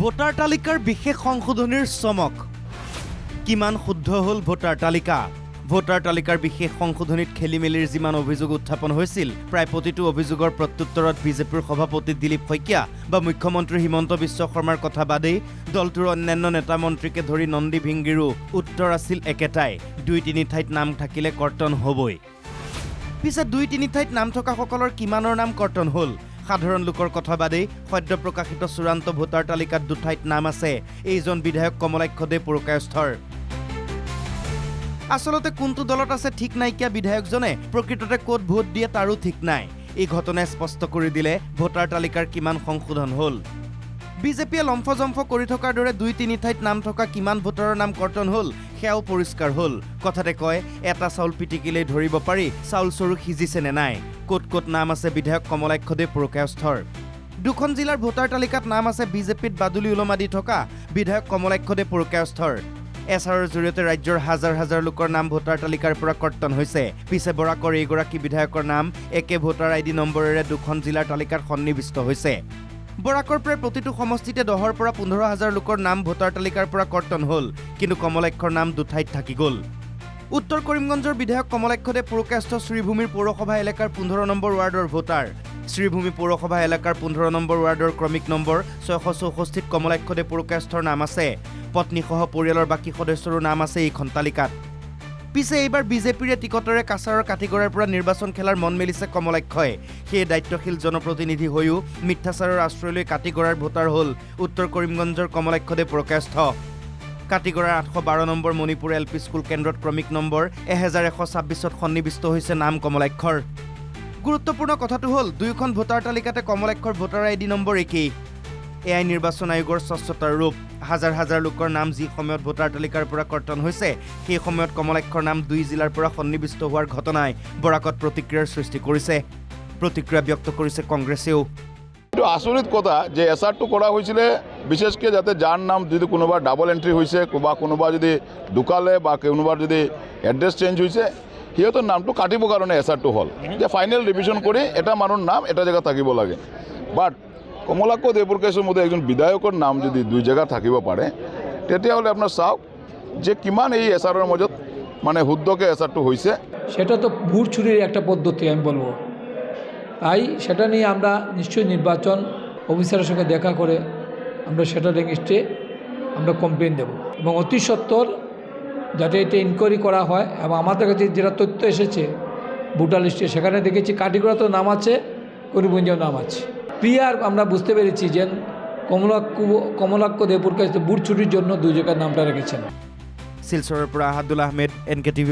voter তালিকাৰ বিশেষ সংশোধনীৰ চমক কিমান শুদ্ধ হল ভোটাৰ তালিকা ভোটাৰ তালিকাৰ বিশেষ সংশোধনীত খেলিমেলিৰ যিমান অভিযোগ উত্থাপন হৈছিল প্ৰায় প্ৰতিটো অভিযোগৰ প্ৰত্যুত্তৰত বিজেপিৰ সভাপতি দিলীপ শইকীয়া বা মুখ্যমন্ত্ৰী হিমন্ত বিশ্ব শৰ্মাৰ কথা বাদেই দলটোৰ অন্যান্য নেতা মন্ত্ৰীকে ধৰি নন্দী ভিংগিৰো উত্তৰ আছিল একেটাই 2-3 ঠাইত নাম থাকিলে কৰ্তন হ'বই পিছে 2-3 ঠাইত নাম থকা সকলৰ কিমানৰ নাম কৰ্তন হল সাধাৰণ লোকৰ কথা বাদেই সদ্য প্ৰকাশিত চূড়ান্ত ভোটাৰ তালিকাত 2 ঠাইত নাম আছে এইজন বিধায়ক কমলাক্ষ দে পুৰকায়স্থৰ আসলতে কোনটো দলত আছে ঠিক নাইকিয়া বিধায়কজনে প্ৰকৃততে কোট ভোট দিয়ে তাৰো ঠিক নাই এই ঘটনাই স্পষ্ট কৰি দিলে ভোটাৰ তালিকাৰ কিমান সংশোধন হল বিজেপিয়ে লম্ফজম্ফ কৰি থকাৰ দৰে 2-3 ঠাইত নাম থকা কিমান ভোটাৰৰ নাম কৰ্তন হল সেয়াও পৰিষ্কাৰ হল কথাতে কয় এটা চাউল পিটিকিলেই ধৰিব পাৰি চাউল চৰু সিজিছে নে নাই কোট কোট নাম আছে বিধায়ক কমলাক্ষ দে পুৰকায়স্থৰ দুখন জিলাৰ ভোটাৰ তালিকাত নাম আছে বিজেপিত বাদুলি উলমা দি থকা বিধায়ক কমলাক্ষ দে পুৰকায়স্থৰ এছাৰৰ জৰিয়তে ৰাজ্যৰ হাজাৰ হাজাৰ লোকৰ নাম ভোটাৰ তালিকাৰ পৰা কৰ্তন হৈছে পিছে বৰাকৰ এইগৰাকী বিধায়কৰ নাম একে ভোটাৰ আইডি নম্বৰেৰে দুখন জিলাৰ তালিকাত সন্নিৱিষ্ট হৈছে বৰাকৰ প্ৰায় প্ৰতিটো সমষ্টিতে 10ৰ পৰা 15,000 লোকৰ নাম ভোটাৰ তালিকাৰ পৰা কৰ্তন হল কিন্তু কমলাক্ষৰ নাম দুঠাইত থাকি গল উত্তৰ কৰিমগঞ্জৰ বিধায়ক কমলাক্ষ দে পুৰকায়স্থ শ্ৰীভূমিৰ পৌৰসভা এলেকাৰ 15 নম্বৰ ৱাৰ্ডৰ ভোটাৰ শ্ৰীভূমি পৌৰসভা এলেকাৰ 15 নম্বৰ ৱাৰ্ডৰ ক্ৰমিক নম্বৰ 664 কমলাক্ষ দে পুৰকায়স্থৰ নাম আছে পত্নীসহ পৰিয়ালৰ বাকী সদস্যৰো নাম আছে এইখন তালিকাত পিছে এইবাৰ বিজেপিৰে টিকটৰে কাছাৰৰ কাটিগড়াৰ পৰা নিৰ্বাচন খেলাৰ মন মেলিছে কমলাক্ষই সেই দায়িত্বশীল জনপ্ৰতিনিধি হৈও মিথ্যাচাৰৰ আশ্ৰয় লৈ কাটিগড়াৰ ভোটাৰ হল উত্তৰ কৰিমগঞ্জৰ কমলাক্ষ দে পুৰকায়স্থ কাটিগড়াৰ 812 নম্বৰ মণিপুৰ এলপি স্কুল কেন্দ্ৰত ক্ৰমিক নম্বৰ 1126ত সন্নিৱিষ্ট হৈছে নাম কমলাক্ষৰ গুৰুত্বপূৰ্ণ কথাটো হল দুয়োখন ভোটাৰ তালিকাতে কমলাক্ষৰ ভোটাৰ আইডি নম্বৰ একেই এআই নিৰ্বাচন আয়োগৰ স্বচ্ছতাৰ ৰূপ হাজাৰ হাজাৰ লোকৰ নাম যি সময়ত ভোটাৰ তালিকাৰ পৰা কৰ্তন হৈছে সেই সময়ত কমলাক্ষৰ নাম 2 জিলাৰ পৰা সন্নিৱিষ্ট হোৱাৰ ঘটনাই বৰাকত প্ৰতিক্ৰিয়াৰ সৃষ্টি কৰিছে প্ৰতিক্ৰিয়া ব্যক্ত কৰিছে কংগ্ৰেছেও এইটো আচৰিত কথা যে এছআৰটো কৰা হৈছিলে বিশেষকৈ যাতে যাৰ নাম যদি কোনোবা ডাবল এণ্ট্ৰি হৈছে বা কোনোবা যদি ঢুকালে বা কোনোবাৰ যদি এড্ৰেছ চেঞ্জ হৈছে সিহঁতৰ নামটো কাটিবৰ কাৰণে এছআৰটো হ'ল যে ফাইনেল ৰিভিজন কৰি এটা মানুহৰ নাম এটা জেগাত থাকিব লাগে বাট কমলাক্ষ দে পুৰকায়স্থৰ মতে একজন বিধায়কৰ নাম যদি 2 জেগাত থাকিব পাৰে তেতিয়াহ'লে আপোনাৰ চাওক যে কিমান এই এছআৰৰ মাজত মানে শুদ্ধকে এছআৰটো হৈছে সেটা তো ভোট চুরির একটা পদ্ধতি আমি বলবো তাই সেটা নিয়ে আমরা নিশ্চয়ই নির্বাচন অফিসারের সঙ্গে দেখা করে আমরা সেটা এগেইনস্টে আমরা কমপ্লেন দেব এবং অতি সত্বর যাতে এটা ইনকোয়ারি করা হয় এবং আমাদের কাছে যেটা তথ্য এসেছে ভোটার লিস্টে সেখানে দেখেছি কাটিগড়াতেও নাম আছে করিমগঞ্জেও নাম আছে ক্লিয়ার আমরা বুঝতে পেরেছি যে কমলাক্ষ দে পুরকায়স্থ ভোট চুরির জন্য 2 জায়গার নামটা রেখেছেন শিলচৰৰ পৰা আহাদুল আহমেদ NKTV+